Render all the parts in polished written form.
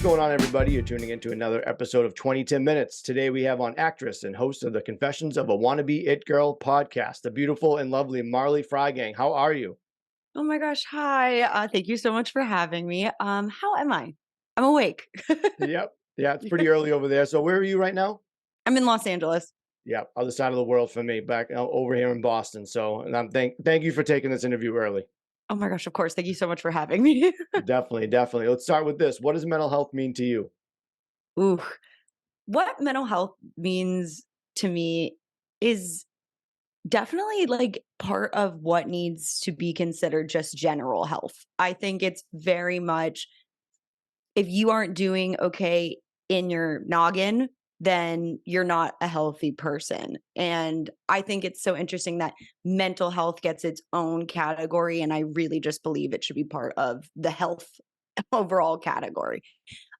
going on, everybody? You're tuning into another episode of 2010 Minutes. Today we have on actress and host of the Confessions of a Wannabe It Girl podcast, the beautiful and lovely Marley Freygang. How are you? Oh my gosh, hi. Thank you so much for having me. How am I? I'm awake. Yep. Yeah, it's pretty early over there. So where are you right now? I'm in Los Angeles. Yeah, other side of the world for me, back over here in Boston. So, and I'm thank you for taking this interview early. Oh my gosh, of course. Thank you so much for having me. Definitely, definitely. Let's start with this. What does mental health mean to you? Ooh, what mental health means to me is definitely like part of what needs to be considered just general health. I think it's very much if you aren't doing okay in your noggin, then you're not a healthy person. And I think it's so interesting that mental health gets its own category. And I really just believe it should be part of the health overall category.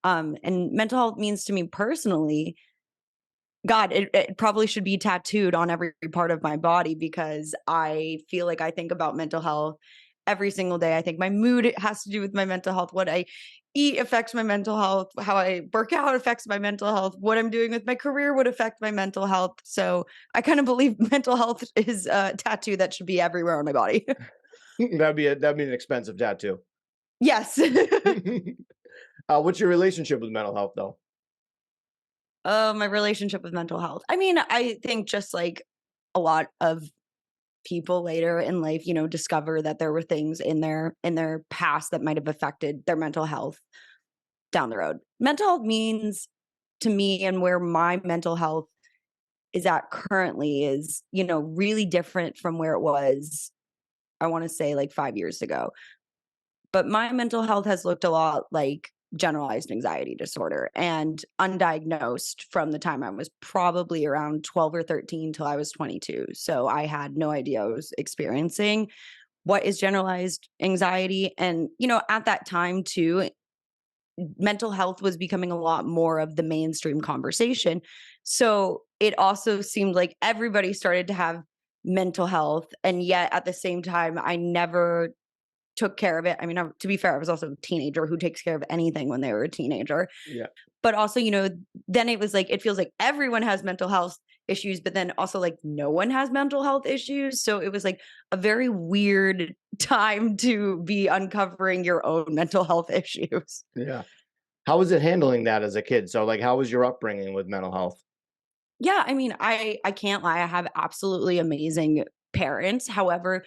And mental health means to me personally, God, it probably should be tattooed on every part of my body because I feel like I think about mental health every single day. I think my mood has to do with my mental health. What I eat affects my mental health. How I work out affects my mental health. What I'm doing with my career would affect my mental health. So I kind of believe mental health is a tattoo that should be everywhere on my body. That'd be an expensive tattoo. Yes. What's your relationship with mental health, though? My relationship with mental health. I mean, I think just like a lot of people later in life, discover that there were things in their past that might have affected their mental health down the road. Mental health means to me and where my mental health is at currently is, really different from where it was, I want to say like 5 years ago. But my mental health has looked a lot like generalized anxiety disorder and undiagnosed from the time I was probably around 12 or 13 till I was 22. So I had no idea I was experiencing what is generalized anxiety. And, at that time too, mental health was becoming a lot more of the mainstream conversation. So it also seemed like everybody started to have mental health. And yet at the same time, I never took care of it. I mean, to be fair, I was also a teenager who takes care of anything when they were a teenager. Yeah. But also, then it was like, it feels like everyone has mental health issues, but then also like no one has mental health issues. So it was like a very weird time to be uncovering your own mental health issues. Yeah. How was it handling that as a kid? So, like, how was your upbringing with mental health? Yeah, I mean, I can't lie. I have absolutely amazing parents. However,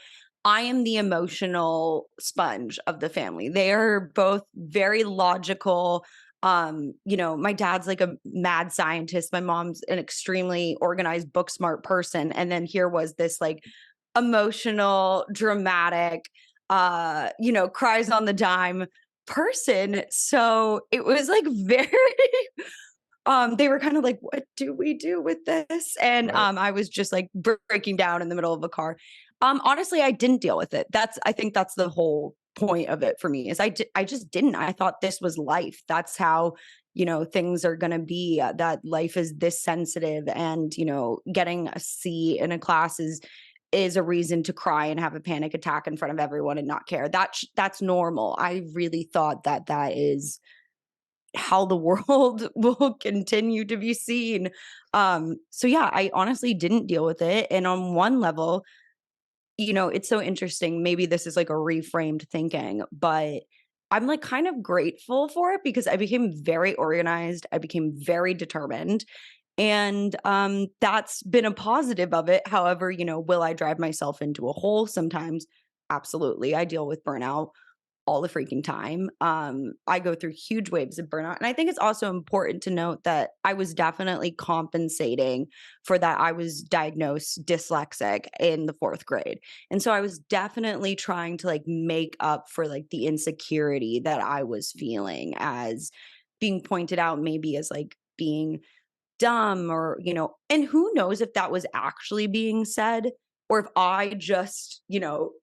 I am the emotional sponge of the family. They are both very logical. My dad's like a mad scientist. My mom's an extremely organized, book smart person. And then here was this like emotional, dramatic, cries on the dime person. So it was like very they were kind of like, "What do we do with this?" And, Right. I was just, like, breaking down in the middle of a car. Honestly, I didn't deal with it. I think that's the whole point of it for me is I just didn't. I thought this was life. That's how, things are gonna be, that life is this sensitive and, getting a C in a class is a reason to cry and have a panic attack in front of everyone and not care. That's normal. I really thought that that is how the world will continue to be seen. So yeah, I honestly didn't deal with it. And on one level, it's so interesting. Maybe this is like a reframed thinking, but I'm like kind of grateful for it because I became very organized. I became very determined. And that's been a positive of it. However, will I drive myself into a hole sometimes? Absolutely. I deal with burnout all the freaking time. I go through huge waves of burnout. And I think it's also important to note that I was definitely compensating for that. I was diagnosed dyslexic in the fourth grade. And so I was definitely trying to like make up for like the insecurity that I was feeling as being pointed out maybe as like being dumb or, and who knows if that was actually being said or if I just,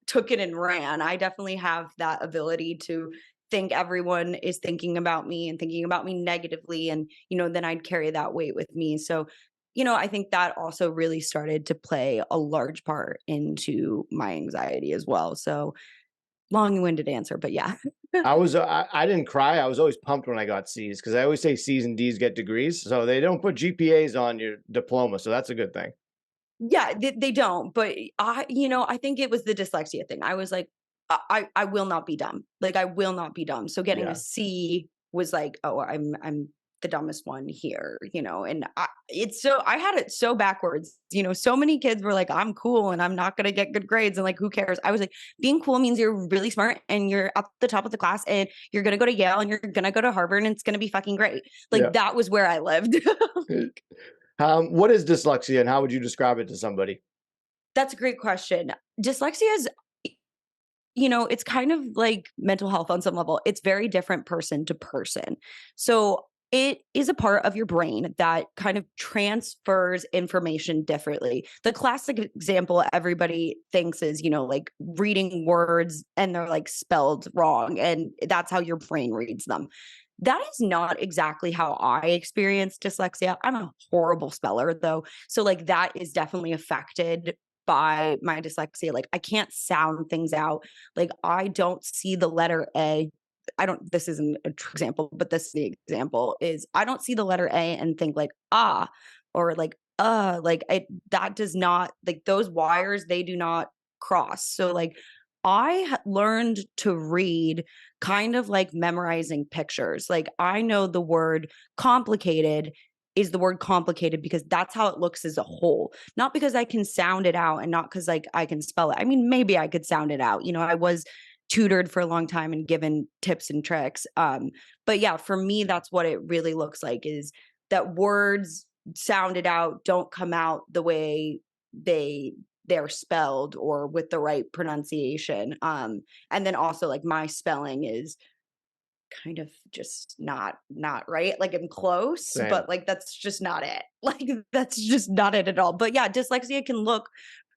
took it and ran. I definitely have that ability to think everyone is thinking about me and thinking about me negatively. And, then I'd carry that weight with me. So, I think that also really started to play a large part into my anxiety as well. So long winded answer, but yeah. I didn't cry. I was always pumped when I got C's because I always say C's and D's get degrees, so they don't put GPAs on your diploma, so that's a good thing. Yeah, they don't, but I think it was the dyslexia thing. I was like, I will not be dumb. Like, I will not be dumb. So getting a Yeah. C was like, oh, I'm the dumbest one here, and I had it so backwards. So many kids were like, I'm cool and I'm not gonna get good grades, and like, who cares? I was like, being cool means you're really smart and you're at the top of the class and you're gonna go to Yale and you're gonna go to Harvard and it's gonna be fucking great. Like, Yeah. that was where I lived. What is dyslexia and how would you describe it to somebody? That's a great question. Dyslexia is, it's kind of like mental health on some level. It's very different person to person. So it is a part of your brain that kind of transfers information differently. The classic example everybody thinks is, like reading words and they're like spelled wrong, and that's how your brain reads them. That is not exactly how I experience dyslexia. I'm a horrible speller though. So like that is definitely affected by my dyslexia. Like, I can't sound things out. Like, I don't see the letter A. I don't, this isn't a true example, but this is the example is I don't see the letter A and think like, ah, or like that does not, like those wires, they do not cross. So like, learned to read kind of like memorizing pictures. Like, I know the word complicated is the word complicated because that's how it looks as a whole, not because I can sound it out and not because like I can spell it. I mean, maybe I could sound it out. I was tutored for a long time and given tips and tricks. But yeah, for me, that's what it really looks like, is that words sounded out don't come out the way they're spelled or with the right pronunciation. And then also like my spelling is kind of just not right. Like, I'm close, Same. but like that's just not it. Like, that's just not it at all. But yeah, dyslexia can look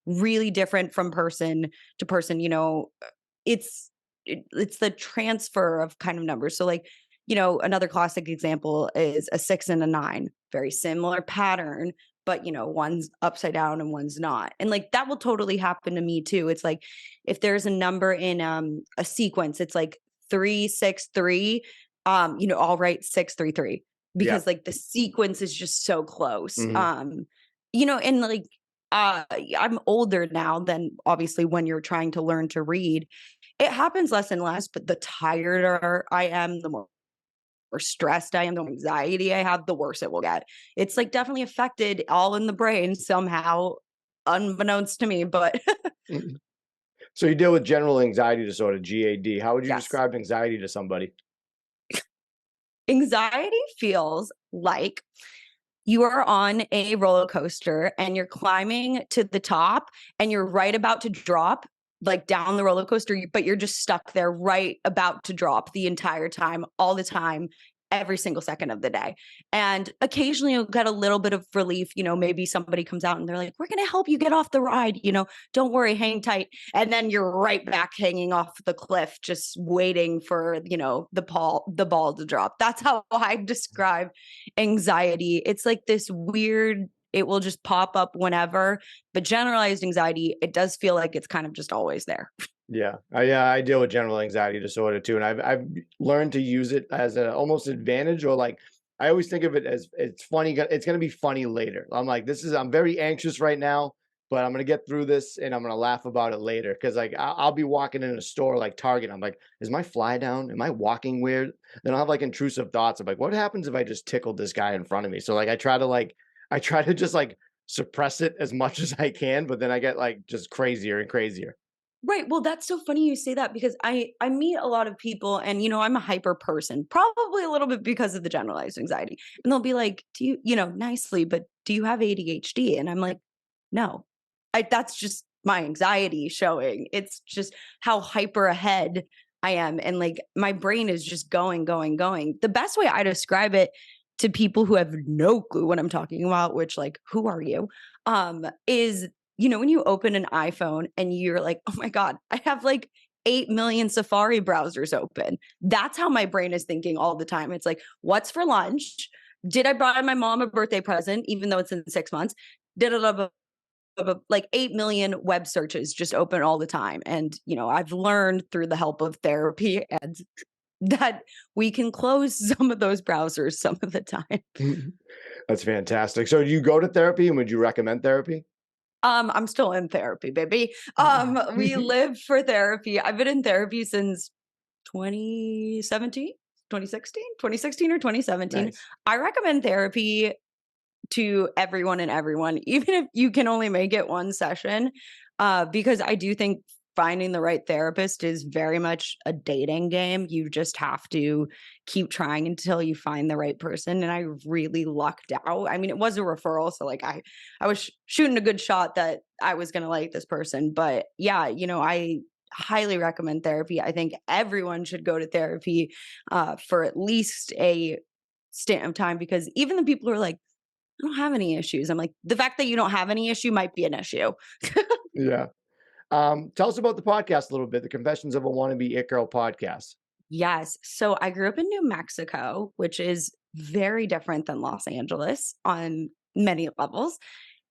really different from person to person. It's the transfer of kind of numbers. So like, another classic example is a 6 and a 9, very similar pattern, but one's upside down and one's not. And like that will totally happen to me too. It's like if there's a number in a sequence, it's like 363, I'll write 633 Yeah. because like the sequence is just so close. Hmm. And like I'm older now than obviously when you're trying to learn to read. It happens less and less, but the tireder I am, the more stressed I am, the more anxiety I have, the worse it will get. It's like definitely affected all in the brain somehow, unbeknownst to me, but So you deal with general anxiety disorder, GAD. How would you yes. describe anxiety to somebody? Anxiety feels like you are on a roller coaster and you're climbing to the top and you're right about to drop like down the roller coaster, but you're just stuck there right about to drop the entire time, all the time, every single second of the day. And occasionally you'll get a little bit of relief. Maybe somebody comes out and they're like, we're going to help you get off the ride. Don't worry, hang tight. And then you're right back hanging off the cliff, just waiting for, the ball to drop. That's how I describe anxiety. It's like this weird, it will just pop up whenever, but generalized anxiety, it does feel like it's kind of just always there. Yeah, I deal with general anxiety disorder too, and I've learned to use it as an almost advantage, or like I always think of it as it's funny. It's gonna be funny later. I'm like, I'm very anxious right now, but I'm gonna get through this, and I'm gonna laugh about it later. Because like I'll be walking in a store like Target, I'm like, is my fly down? Am I walking weird? Then I'll have like intrusive thoughts of like, what happens if I just tickled this guy in front of me? So like I try to just like suppress it as much as I can, but then I get like just crazier and crazier. Right. Well, that's so funny you say that because I meet a lot of people and I'm a hyper person, probably a little bit because of the generalized anxiety. And they'll be like, "Do you, nicely, but do you have ADHD?" And I'm like, "No. That's just my anxiety showing. It's just how hyper ahead I am and like my brain is just going going going." The best way I describe it to people who have no clue what I'm talking about, which like, who are you? Is when you open an iPhone and you're like, oh my God, I have like 8 million Safari browsers open. That's how my brain is thinking all the time. It's like, what's for lunch? Did I buy my mom a birthday present, even though it's in 6 months? Da, da, da, like 8 million web searches just open all the time. And, I've learned through the help of therapy and that we can close some of those browsers some of the time. That's fantastic. So do you go to therapy, and would you recommend therapy? I'm still in therapy, baby. We live for therapy. I've been in therapy since 2017, 2016 or 2017. Nice. I recommend therapy to everyone and everyone, even if you can only make it one session, because I do think finding the right therapist is very much a dating game. You just have to keep trying until you find the right person. And I really lucked out. I mean, it was a referral, so like I was shooting a good shot that I was going to like this person. But yeah, I highly recommend therapy. I think everyone should go to therapy for at least a stint of time, because even the people who are like, I don't have any issues. I'm like, the fact that you don't have any issue might be an issue. Yeah. Tell us about the podcast a little bit, the Confessions of a Wannabe It Girl podcast. Yes. So I grew up in New Mexico, which is very different than Los Angeles on many levels.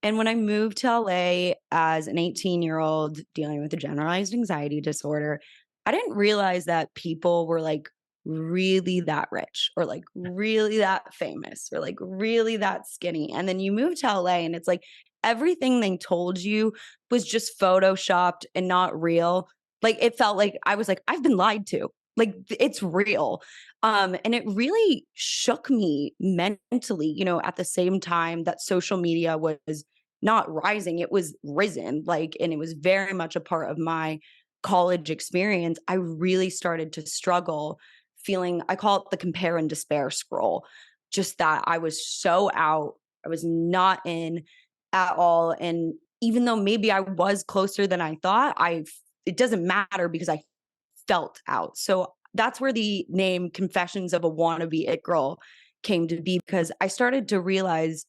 And when I moved to LA as an 18-year-old dealing with a generalized anxiety disorder, I didn't realize that people were like really that rich or like really that famous or like really that skinny. And then you move to LA and it's like everything they told you was just photoshopped and not real. Like it felt like I was like, I've been lied to. Like it's real. And it really shook me mentally, at the same time that social media was not rising, it was risen, like, and it was very much a part of my college experience. I really started to struggle feeling, I call it the compare and despair scroll, just that I was so out, I was not in at all. And even though maybe I was closer than I thought, it doesn't matter because I felt out. So that's where the name Confessions of a Wannabe It Girl came to be, because I started to realize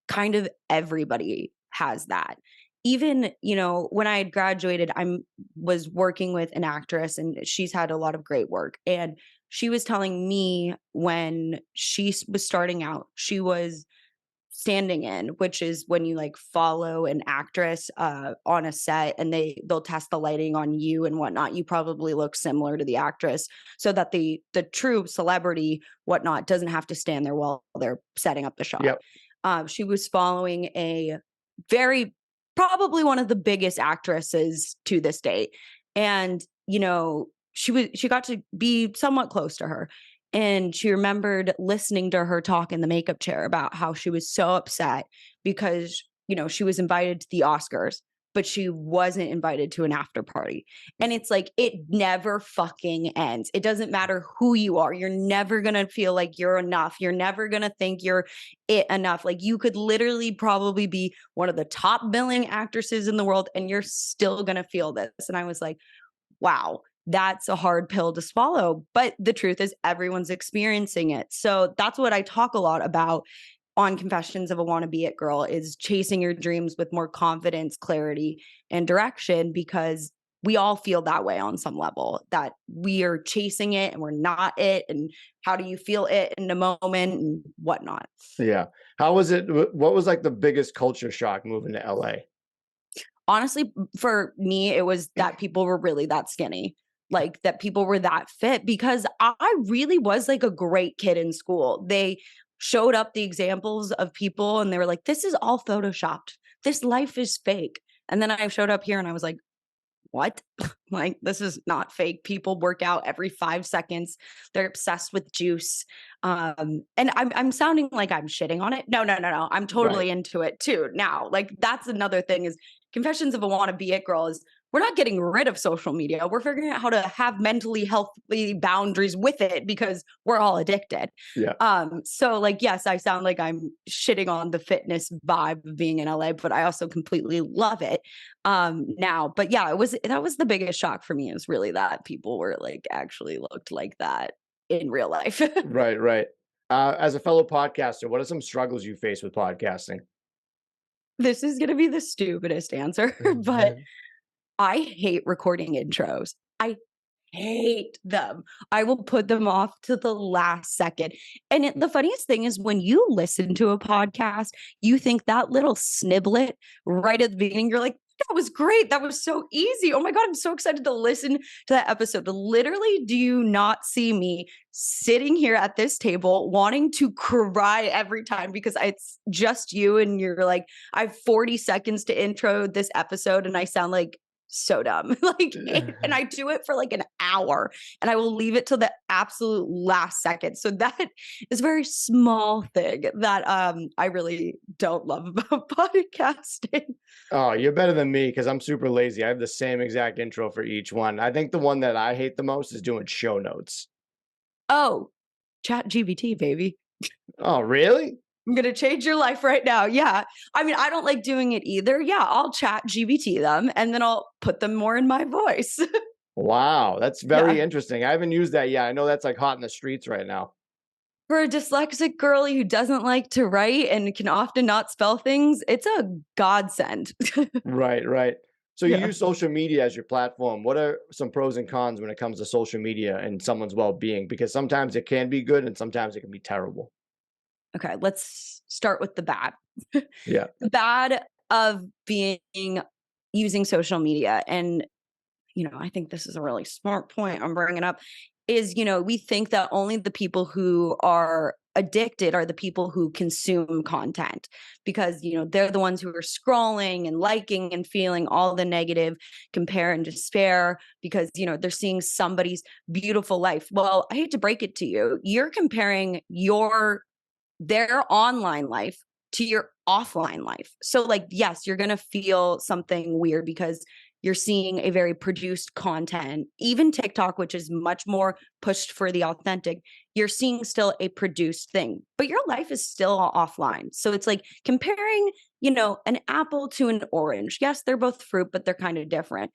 kind of everybody has that. Even, when I had graduated, I was working with an actress and she's had a lot of great work. And she was telling me when she was starting out, she was standing in, which is when you like follow an actress on a set and they'll test the lighting on you and whatnot. You probably look similar to the actress so that the true celebrity whatnot doesn't have to stand there while they're setting up the shot. Yep. She was following a very, probably one of the biggest actresses to this date. And, she got to be somewhat close to her. And she remembered listening to her talk in the makeup chair about how she was so upset because, she was invited to the Oscars, but she wasn't invited to an after party. And it's like, it never fucking ends. It doesn't matter who you are. You're never going to feel like you're enough. You're never going to think you're it enough. Like you could literally probably be one of the top billing actresses in the world and you're still going to feel this. And I was like, wow, that's a hard pill to swallow. But the truth is, everyone's experiencing it. So that's what I talk a lot about on Confessions of a Wannabe It Girl, is chasing your dreams with more confidence, clarity, and direction, because we all feel that way on some level, that we are chasing it and we're not it. And how do you feel it in a moment and whatnot? Yeah. How was it? What was like the biggest culture shock moving to LA? Honestly, for me, it was that people were really that skinny, like that people were that fit, because I really was like a great kid in school. They showed up the examples of people and they were like, this is all photoshopped. This life is fake. And then I showed up here and I was like, what? Like, this is not fake. People work out every 5 seconds. They're obsessed with juice. And I'm sounding like I'm shitting on it. No, no, no, no. I'm Right. totally into it too now. Like, that's another thing is Confessions of a Wannabe It Girl is we're not getting rid of social media. We're figuring out how to have mentally healthy boundaries with it because we're all addicted. Yeah. So like, yes, I sound like I'm shitting on the fitness vibe of being in LA, but I also completely love it now. But yeah, that was the biggest shock for me, is really that people were like actually looked like that in real life. Right. Right. As a fellow podcaster, what are some struggles you face with podcasting? This is going to be the stupidest answer, but I hate recording intros. I hate them. I will put them off to the last second. And the funniest thing is when you listen to a podcast, you think that little sniblet right at the beginning, you're like, that was great. That was so easy. Oh my God, I'm so excited to listen to that episode. Literally, do you not see me sitting here at this table wanting to cry every time because it's just you and you're like, I have 40 seconds to intro this episode and I sound like so dumb. Like, and I do it for like an hour and I will leave it till the absolute last second. So that is a very small thing that I really don't love about podcasting. Oh, you're better than me because I'm super lazy. I have the same exact intro for each one. I think the one that I hate the most is doing show notes. Oh, chat GBT, baby. Oh, really? I'm going to change your life right now. Yeah. I mean, I don't like doing it either. Yeah. I'll chat GBT them and then I'll put them more in my voice. Wow, that's Yeah. very interesting. I haven't used that yet. I know that's like hot in the streets right now. For a dyslexic girly who doesn't like to write and can often not spell things, it's a godsend. Right, right. So you Yeah. use social media as your platform. What are some pros and cons when it comes to social media and someone's well-being? Because sometimes it can be good and sometimes it can be terrible. Okay. Let's start with the bad. Yeah. The bad of being using social media. And, I think this is a really smart point I'm bringing up is, we think that only the people who are addicted are the people who consume content because, they're the ones who are scrolling and liking and feeling all the negative compare and despair because, they're seeing somebody's beautiful life. Well, I hate to break it to you. You're comparing their online life to your offline life. So like, yes, you're going to feel something weird because you're seeing a very produced content, even TikTok, which is much more pushed for the authentic. You're seeing still a produced thing, but your life is still offline. So it's like comparing, an apple to an orange. Yes, they're both fruit, but they're kind of different.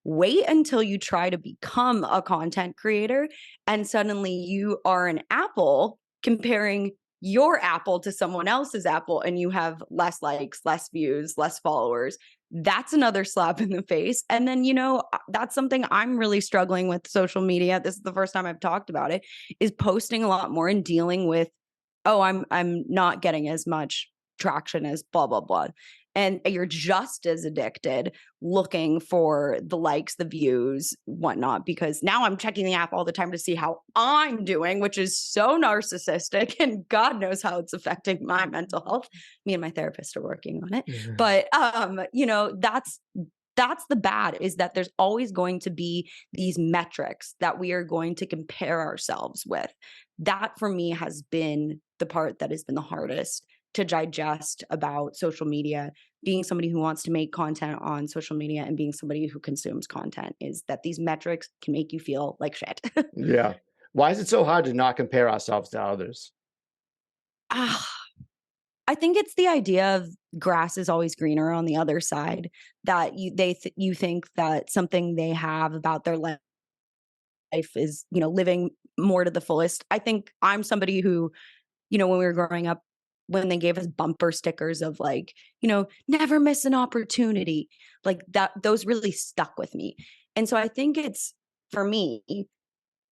Wait until you try to become a content creator and suddenly you are an apple comparing your apple to someone else's apple and you have less likes, less views, less followers. That's another slap in the face. And then, that's something I'm really struggling with social media. This is the first time I've talked about it, is posting a lot more and dealing with, oh, I'm not getting as much traction as blah, blah, blah. And you're just as addicted looking for the likes, the views, whatnot, because now I'm checking the app all the time to see how I'm doing, which is so narcissistic and God knows how it's affecting my mental health. Me and my therapist are working on it. But that's the bad is that there's always going to be these metrics that we are going to compare ourselves with. That for me has been the part that has been the hardest to digest about social media, being somebody who wants to make content on social media and being somebody who consumes content, is that these metrics can make you feel like shit. Yeah. Why is it so hard to not compare ourselves to others? Ah, I think it's the idea of grass is always greener on the other side, that you think that something they have about their life is, living more to the fullest. I think I'm somebody who, when we were growing up, when they gave us bumper stickers of like, never miss an opportunity, like that, those really stuck with me. And so I think it's for me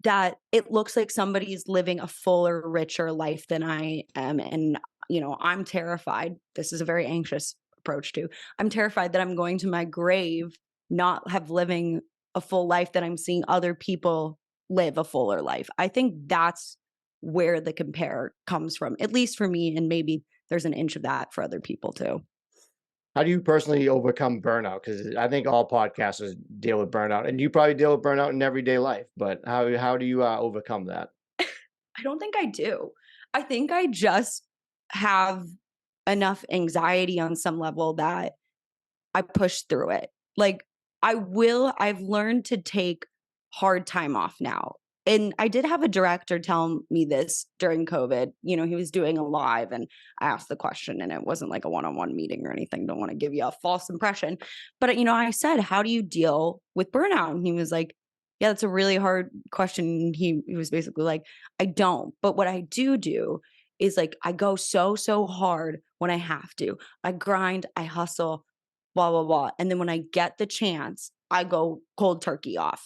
that it looks like somebody's living a fuller, richer life than I am. And, I'm terrified. This is a very anxious approach to. I'm terrified that I'm going to my grave, not have living a full life that I'm seeing other people live a fuller life. I think that's where the compare comes from, at least for me. And maybe there's an inch of that for other people too. How do you personally overcome burnout? Because I think all podcasters deal with burnout, and you probably deal with burnout in everyday life. But how do you overcome that? I don't think I do. I think I just have enough anxiety on some level that I push through it. Like I've learned to take hard time off now. And I did have a director tell me this during COVID. He was doing a live and I asked the question and it wasn't like a one-on-one meeting or anything. Don't want to give you a false impression. But, I said, how do you deal with burnout? And he was like, yeah, that's a really hard question. He was basically like, I don't. But what I do is like, I go so hard when I have to. I grind, I hustle, blah, blah, blah. And then when I get the chance, I go cold turkey off,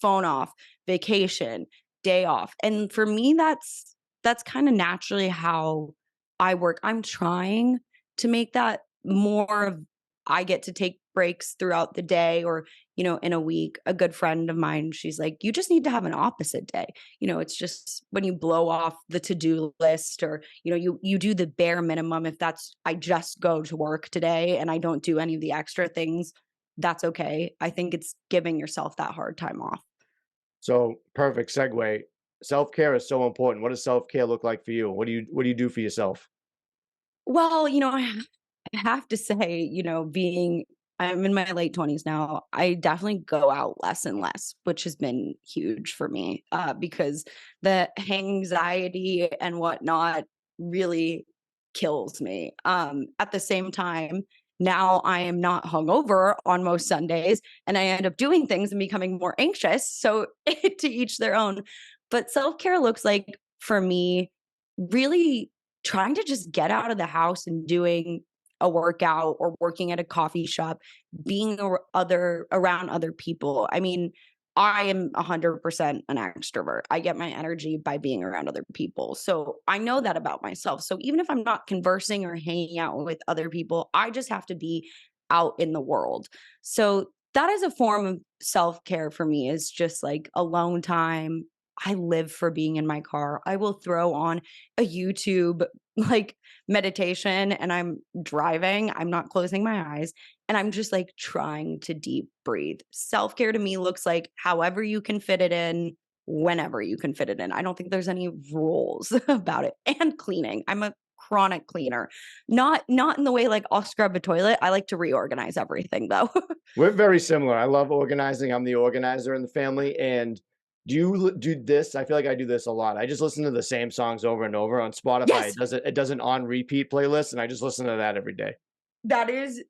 phone off, vacation, day off. And for me, that's kind of naturally how I work. I'm trying to make that more of I get to take breaks throughout the day or, in a week. A good friend of mine, she's like, you just need to have an opposite day. It's just when you blow off the to-do list or, you do the bare minimum. If that's I just go to work today and I don't do any of the extra things, that's okay. I think it's giving yourself that hard time off. So perfect segue. Self-care is so important. What does self-care look like for you? What do you do for yourself? Well, I have to say, being I'm in my late 20s now, I definitely go out less and less, which has been huge for me because the anxiety and whatnot really kills me. At the same time, now I am not hungover on most Sundays and I end up doing things and becoming more anxious. So to each their own. But self care looks like for me, really trying to just get out of the house and doing a workout or working at a coffee shop, being around other people. I mean, I am 100% an extrovert. I get my energy by being around other people. So I know that about myself. So even if I'm not conversing or hanging out with other people, I just have to be out in the world. So that is a form of self-care for me, is just like alone time. I live for being in my car. I will throw on a YouTube like meditation and I'm driving, I'm not closing my eyes, and I'm just like trying to deep breathe. Self care to me looks like however you can fit it in, whenever you can fit it in. I don't think there's any rules about it. And cleaning. I'm a chronic cleaner. Not in the way like I'll scrub a toilet. I like to reorganize everything though. We're very similar. I love organizing. I'm the organizer in the family. And do you do this? I feel like I do this a lot. I just listen to the same songs over and over on Spotify. Yes, It does an on repeat playlist, and I just listen to that every day. that is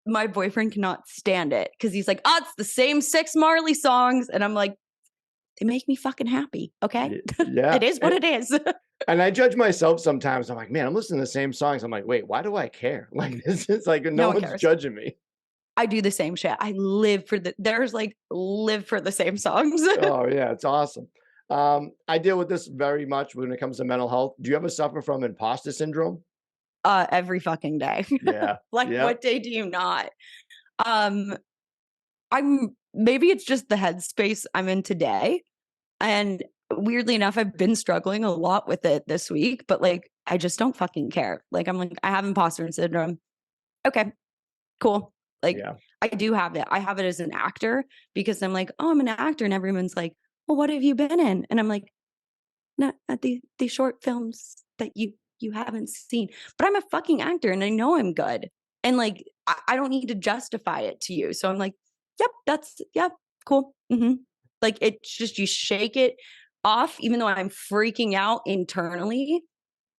my boyfriend cannot stand it because he's like, oh, it's the same six Marley songs. And I'm like, they make me fucking happy. Okay. Yeah. It is what it is. And I judge myself sometimes. I'm like, man, I'm listening to the same songs. I'm like, wait, why do I care? Like, this is like no No one one's cares. judging me. I do the same shit. I live for the same songs. Oh yeah, it's awesome. I deal with this very much when it comes to mental health. Do you ever suffer from imposter syndrome? Every fucking day. Yeah. Like, Yep. what day do you not? Um, I'm maybe it's just the headspace I'm in today. And weirdly enough, I've been struggling a lot with it this week, but like I just don't fucking care. Like I'm like, I have imposter syndrome. Okay, cool. Like Yeah. I do have it. I have it as an actor because I'm like, oh, I'm an actor, and everyone's like, well, what have you been in? And I'm like, not at the short films that you haven't seen. But I'm a fucking actor and I know I'm good. And like I don't need to justify it to you. So I'm like, yep, cool. Like it's just you shake it off, even though I'm freaking out internally.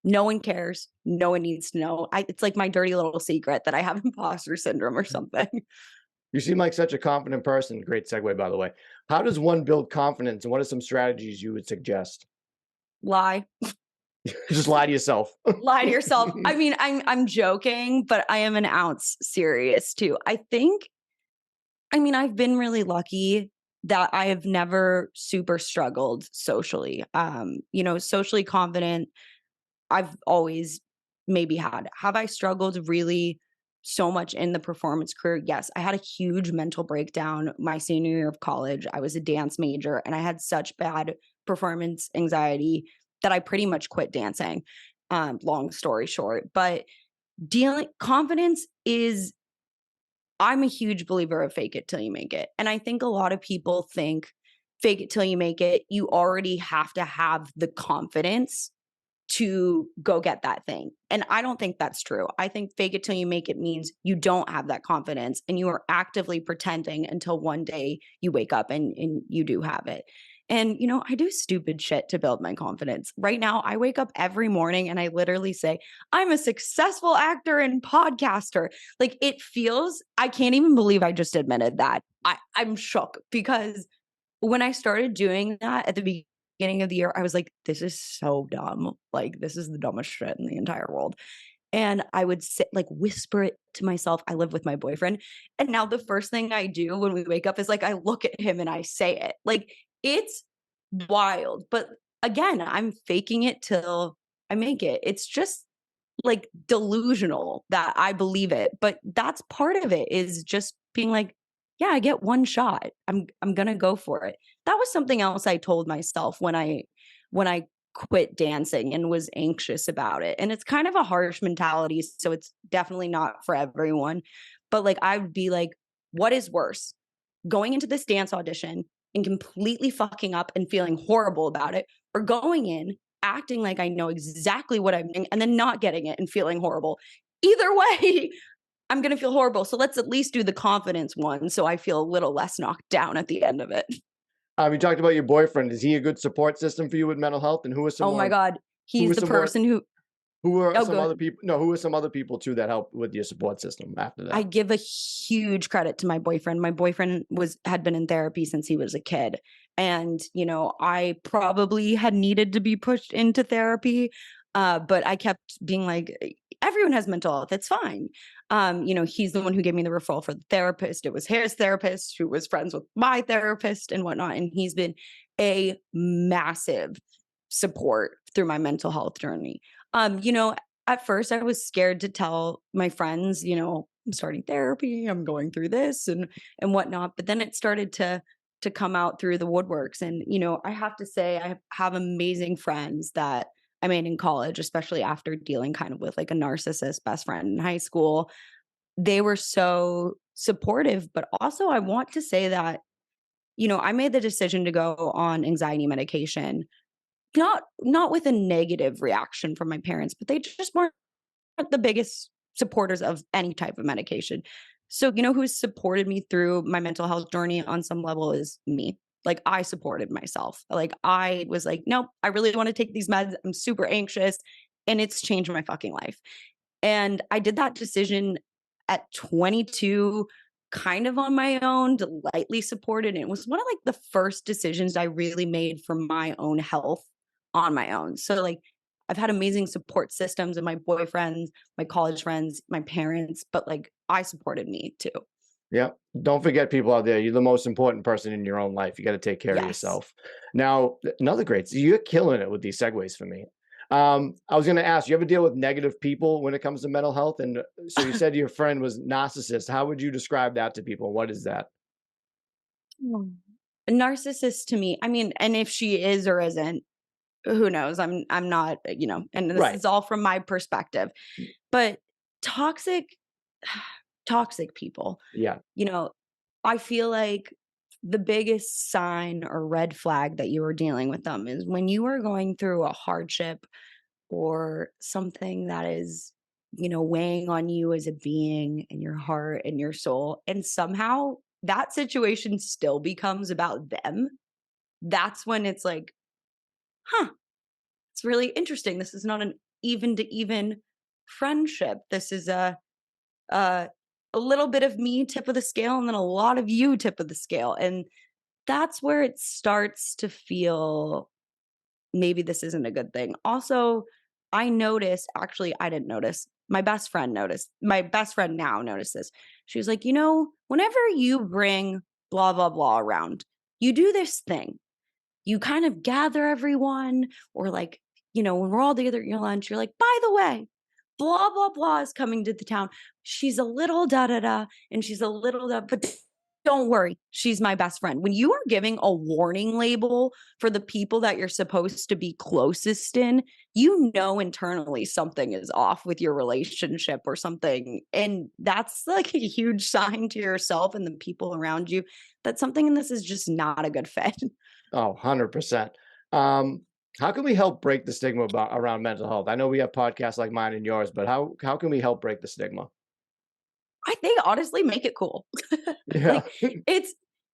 No one cares. No one needs to know. It's like my dirty little secret that I have imposter syndrome or something. You seem like such a confident person. Great segue, by the way. How does one build confidence, and what are some strategies you would suggest? Lie. Just lie to yourself. Lie to yourself. I mean, I'm joking, but I am an ounce serious too. I've been really lucky that I have never super struggled socially. Socially confident, I've always maybe had. Have I struggled really so much in the performance career? Yes. I had a huge mental breakdown my senior year of college. I was a dance major and I had such bad performance anxiety that I pretty much quit dancing. Long story short, but dealing confidence is I'm a huge believer of fake it till you make it. And I think a lot of people think fake it till you make it. You already have to have the confidence to go get that thing. And I don't think that's true. I think fake it till you make it means you don't have that confidence and you are actively pretending until one day you wake up and you do have it. And, I do stupid shit to build my confidence. Right now, I wake up every morning and I literally say, I'm a successful actor and podcaster. Like it feels, I can't even believe I just admitted that. I'm shook because when I started doing that at the beginning of the year, I was like, this is so dumb. Like, this is the dumbest shit in the entire world. and I would sit like whisper it to myself. I live with my boyfriend. And now the first thing I do when we wake up is like I look at him and I say it. Like it's wild. But again, I'm faking it till I make it. It's just like delusional that I believe it. But that's part of it is just being like, yeah, I get one shot. I'm gonna go for it. That was something else I told myself when I quit dancing and was anxious about it. And it's kind of a harsh mentality, so it's definitely not for everyone. But like I would be like, what is worse? Going into this dance audition and completely fucking up and feeling horrible about it, or going in acting like I know exactly what I'm doing and then not getting it and feeling horrible. Either way, I'm going to feel horrible. So let's at least do the confidence one so I feel a little less knocked down at the end of it. You talked about your boyfriend. Is he a good support system for you with mental health? And Oh my God. who He's are the some more person who, who are oh, some good. other people? No, who are some other people too that help with your support system after I that? give a huge credit to my boyfriend. My boyfriend had been in therapy since he was a kid. And, I probably had needed to be pushed into therapy. But I kept being like, everyone has mental health. It's fine. He's the one who gave me the referral for the therapist. It was his therapist who was friends with my therapist and whatnot. And he's been a massive support through my mental health journey. At first I was scared to tell my friends, I'm starting therapy, I'm going through this and whatnot. But then it started to come out through the woodworks. And, I have to say I have amazing friends that I made in college, especially after dealing kind of with like a narcissist best friend in high school. They were so supportive, but also I want to say that, I made the decision to go on anxiety medication, not with a negative reaction from my parents, but they just weren't the biggest supporters of any type of medication. So, who's supported me through my mental health journey on some level is me. Like I supported myself. Like I was like, nope, I really want to take these meds. I'm super anxious and it's changed my fucking life. And I did that decision at 22 kind of on my own, lightly supported. And it was one of like the first decisions I really made for my own health on my own. So like I've had amazing support systems and my boyfriends, my college friends, my parents, but like I supported me too. Yeah. Don't forget people out there. You're the most important person in your own life. You got to take care of Yes. yourself. Now, another great, so you're killing it with these segues for me. I was going to ask, you ever deal with negative people when it comes to mental health? And so you said your friend was narcissist. How would you describe that to people? What is that? Mm. A narcissist to me, I mean, and if she is or isn't, who knows? I'm not, and this Right. is all from my perspective. But toxic toxic people, Yeah. you know, I feel like the biggest sign or red flag that you are dealing with them is when you are going through a hardship or something that is, weighing on you as a being and your heart and your soul. And somehow that situation still becomes about them. That's when it's like, huh, it's really interesting. This is not an even to even friendship. This is a a little bit of me tip of the scale and then a lot of you tip of the scale. And that's where it starts to feel maybe this isn't a good thing. Also, I noticed, actually, I didn't notice. My best friend noticed. My best friend now noticed this. She was like, whenever you bring blah, blah, blah around, you do this thing. You kind of gather everyone, or like, when we're all together at your lunch, you're like, by the way, blah, blah, blah is coming to the town. She's a little da da da, and she's a little da, but don't worry, she's my best friend. When you are giving a warning label for the people that you're supposed to be closest in, internally something is off with your relationship or something. And that's like a huge sign to yourself and the people around you that something in this is just not a good fit. Oh, 100%. How can we help break the stigma around mental health? I know we have podcasts like mine and yours, but how can we help break the stigma? I think honestly make it cool. Yeah. Like it's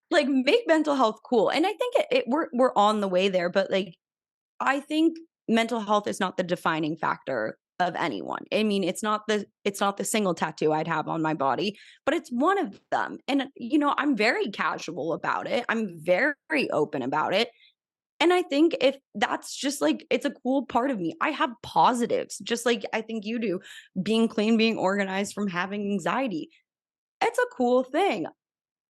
like make mental health cool. And I think we're on the way there, but like I think mental health is not the defining factor of anyone. I mean, it's not the single tattoo I'd have on my body, but it's one of them. And I'm very casual about it. I'm very open about it. And I think if that's just like, it's a cool part of me. I have positives, just like I think you do, being clean, being organized from having anxiety. It's a cool thing.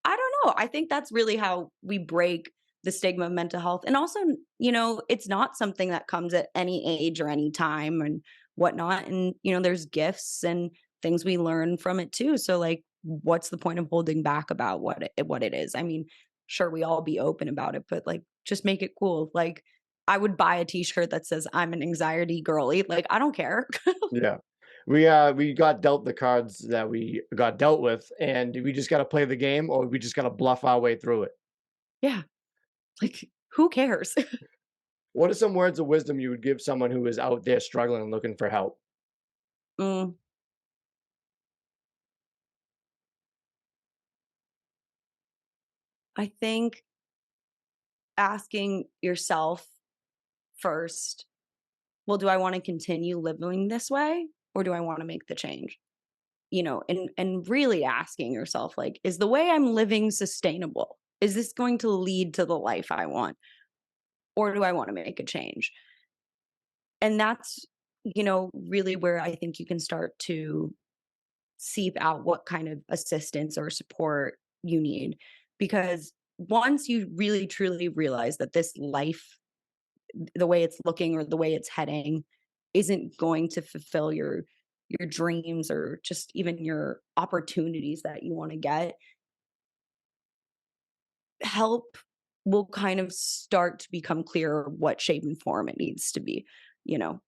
I don't know. I think that's really how we break the stigma of mental health. And also, it's not something that comes at any age or any time and whatnot. And, there's gifts and things we learn from it too. So like, what's the point of holding back about what it is? I mean, sure, we all be open about it, but like just make it cool. Like I would buy a t-shirt that says I'm an anxiety girly. Like, I don't care. Yeah. We got dealt the cards that we got dealt with, and we just gotta play the game or we just gotta bluff our way through it. Yeah. Like, who cares? What are some words of wisdom you would give someone who is out there struggling and looking for help? Mm, I think asking yourself first, well, do I want to continue living this way or do I want to make the change? And really asking yourself, like, is the way I'm living sustainable? Is this going to lead to the life I want? Or do I want to make a change? And that's, really where I think you can start to seep out what kind of assistance or support you need. Because once you really truly realize that this life, the way it's looking or the way it's heading, isn't going to fulfill your dreams or just even your opportunities that you want to get, help will kind of start to become clear what shape and form it needs to be. You know,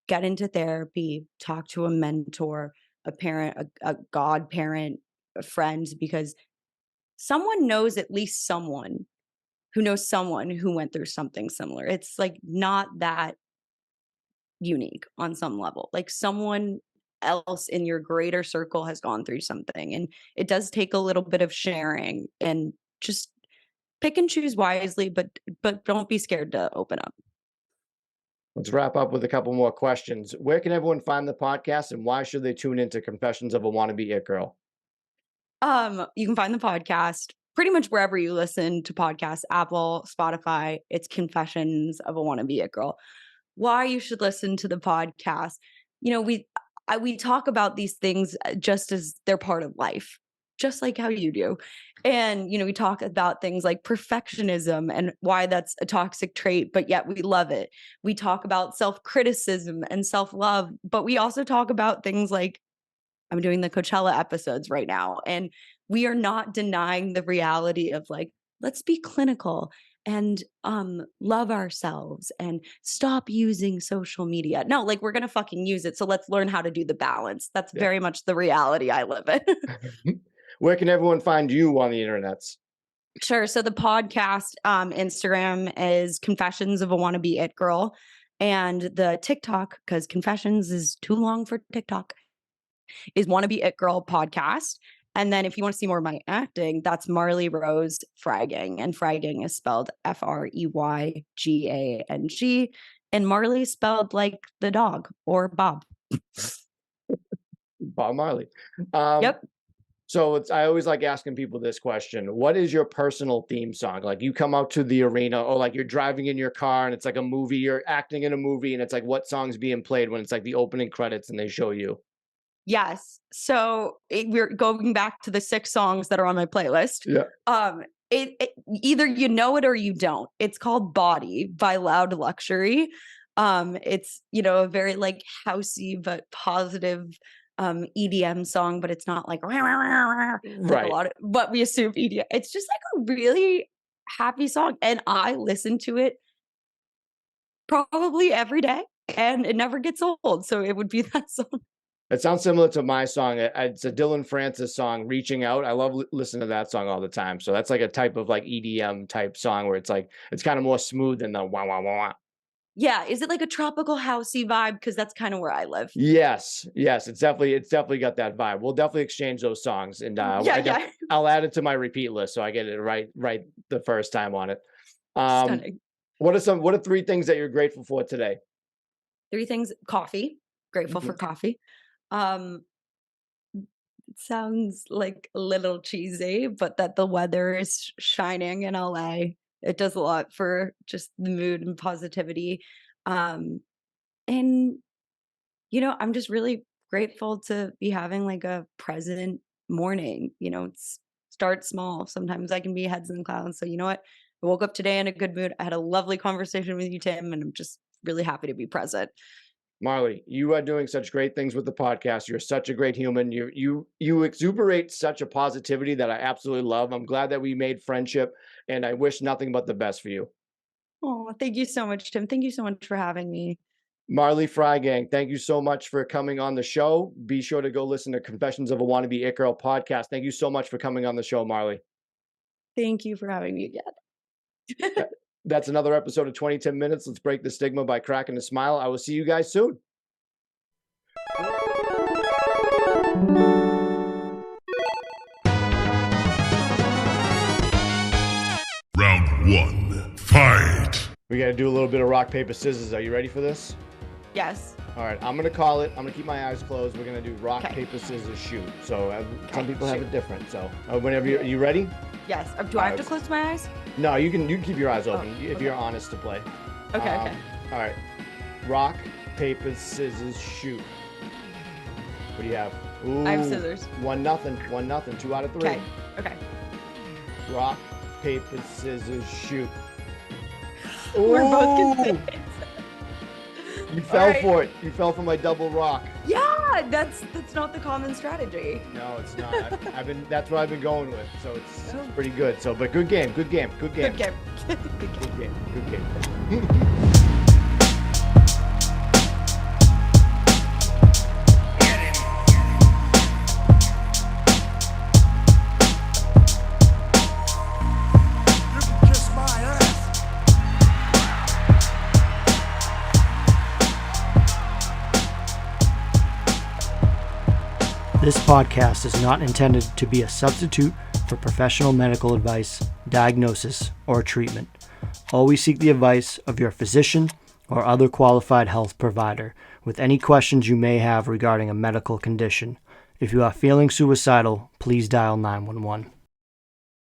get into therapy, talk to a mentor, a parent, a godparent, a friend, because someone knows at least someone who went through something similar. It's like not that unique on some level. Like someone else in your greater circle has gone through something. And it does take a little bit of sharing and just pick and choose wisely, but don't be scared to open up. Let's wrap up with a couple more questions. Where can everyone find the podcast and why should they tune into Confessions of a Wannabe It Girl? You can find the podcast pretty much wherever you listen to podcasts, Apple, Spotify. It's Confessions of a Wannabe It Girl. Why you should listen to the podcast? You know, we talk about these things just as they're part of life, just like how you do. And we talk about things like perfectionism and why that's a toxic trait, but yet we love it. We talk about self-criticism and self-love, but we also talk about things like, I'm doing the Coachella episodes right now, and we are not denying the reality of like, let's be clinical and love ourselves and stop using social media. No, like we're gonna fucking use it. So let's learn how to do the balance. That's Yeah. very much the reality I live in. Where can everyone find you on the internets? Sure. So the podcast Instagram is Confessions of a Wannabe It Girl. And the TikTok, because Confessions is too long for TikTok, is Wannabe It Girl podcast. And then if you want to see more of my acting, that's Marley Rose Freygang. And Freygang is spelled Freygang. And Marley is spelled like the dog or Bob. Bob Marley. Um, Yep. so I always like asking people this question. What is your personal theme song? Like you come out to the arena or like you're driving in your car and it's like a movie, you're acting in a movie and it's like what song's being played when it's like the opening credits and they show you? Yes. So we're going back to the 6 songs that are on my playlist. Yeah. It either you know it or you don't. It's called Body by Loud Luxury. It's a very like housey but positive EDM song, but it's not like like a Right. lot of what we assume EDM. It's just like a really happy song, and I listen to it probably every day, and it never gets old. So it would be that song. It sounds similar to my song. It's a Dylan Francis song, "Reaching Out." I love listening to that song all the time. So that's like a type of like EDM type song where it's like it's kind of more smooth than the wah wah wah wah. Yeah, is it like a tropical housey vibe? Because that's kind of where I live. Yes, yes, it's definitely got that vibe. We'll definitely exchange those songs, and Yeah, yeah. I'll add it to my repeat list so I get it right the first time on it. Um, Stunning. what are 3 things that you're grateful for today? 3 things: coffee, grateful for Mhm. coffee. Um, it sounds like a little cheesy, but that the weather is shining in LA. It does a lot for just the mood and positivity. Um, and I'm just really grateful to be having like a present morning. It's start small. Sometimes I can be heads in the clouds. So you know what? I woke up today in a good mood. I had a lovely conversation with you, Tim, and I'm just really happy to be present. Marley, you are doing such great things with the podcast. You're such a great human. You exuberate such a positivity that I absolutely love. I'm glad that we made friendship, and I wish nothing but the best for you. Oh, thank you so much, Tim. Thank you so much for having me. Marley Freygang, thank you so much for coming on the show. Be sure to go listen to Confessions of a Wannabe It Girl podcast. Thank you so much for coming on the show, Marley. Thank you for having me again. That's another episode of 2010 Minutes. Let's break the stigma by cracking a smile. I will see you guys soon. Round one, fight! We got to do a little bit of rock, paper, scissors. Are you ready for this? Yes. All right, I'm going to call it. I'm going to keep my eyes closed. We're going to do rock, Okay. paper, scissors, shoot. So some people have shoot. it different. So whenever you ready? Yes. Do I have to close my eyes? No, you can keep your eyes open if okay. you're honest to play. Okay. Okay. All right. Rock, paper, scissors, shoot. What do you have? Ooh, I have scissors. 1-0. 1-0. 2 out of 3. Okay. Okay. Rock, paper, scissors, shoot. We're both Ooh, consistent. You fell right. for it. You fell for my double rock. Yeah, that's not the common strategy. No, it's not. That's what I've been going with. So it's pretty good. So, but good game. Good game. Good game. Good game. Good game. Good game. This podcast is not intended to be a substitute for professional medical advice, diagnosis, or treatment. Always seek the advice of your physician or other qualified health provider with any questions you may have regarding a medical condition. If you are feeling suicidal, please dial 911.